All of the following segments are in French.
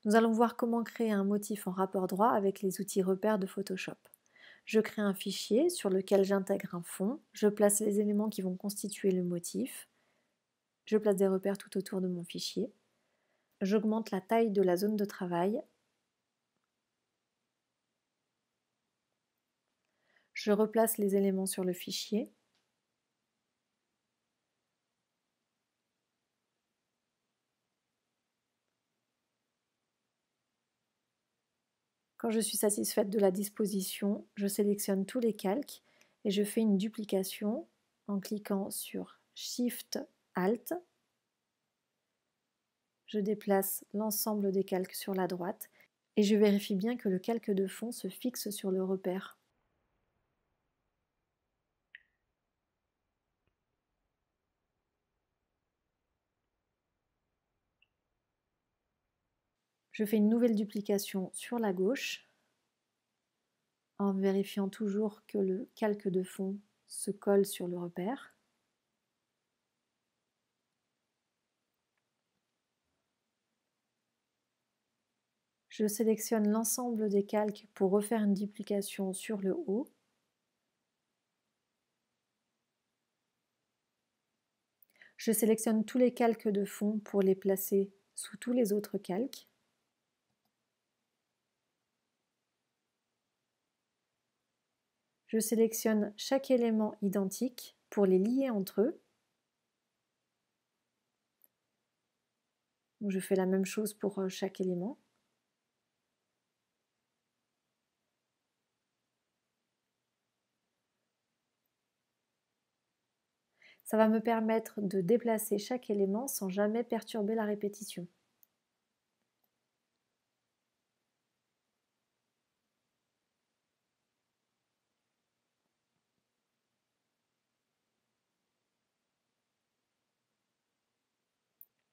Nous allons voir comment créer un motif en rapport droit avec les outils repères de Photoshop. Je crée un fichier sur lequel j'intègre un fond, je place les éléments qui vont constituer le motif, je place des repères tout autour de mon fichier, j'augmente la taille de la zone de travail, je replace les éléments sur le fichier, quand je suis satisfaite de la disposition, je sélectionne tous les calques et je fais une duplication en cliquant sur Shift Alt. Je déplace l'ensemble des calques sur la droite et je vérifie bien que le calque de fond se fixe sur le repère. Je fais une nouvelle duplication sur la gauche en vérifiant toujours que le calque de fond se colle sur le repère. Je sélectionne l'ensemble des calques pour refaire une duplication sur le haut. Je sélectionne tous les calques de fond pour les placer sous tous les autres calques. Je sélectionne chaque élément identique pour les lier entre eux. Donc je fais la même chose pour chaque élément. Ça va me permettre de déplacer chaque élément sans jamais perturber la répétition.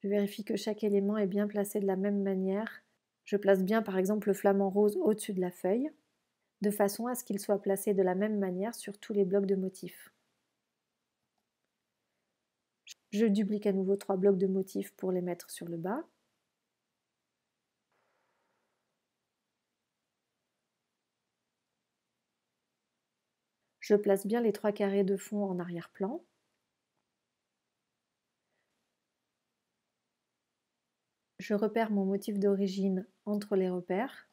Je vérifie que chaque élément est bien placé de la même manière. Je place bien par exemple le flamant rose au-dessus de la feuille, de façon à ce qu'il soit placé de la même manière sur tous les blocs de motifs. Je duplique à nouveau 3 blocs de motifs pour les mettre sur le bas. Je place bien les 3 carrés de fond en arrière-plan. Je repère mon motif d'origine entre les repères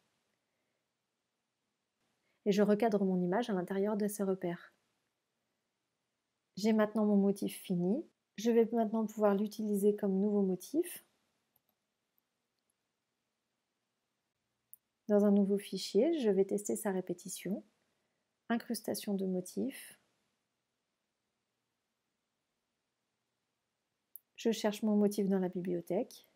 et je recadre mon image à l'intérieur de ces repères. J'ai maintenant mon motif fini. Je vais maintenant pouvoir l'utiliser comme nouveau motif dans un nouveau fichier. Je vais tester sa répétition. Incrustation de motifs. Je cherche mon motif dans la bibliothèque.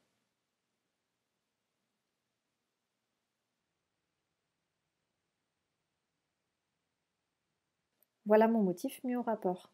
Voilà mon motif mis au rapport.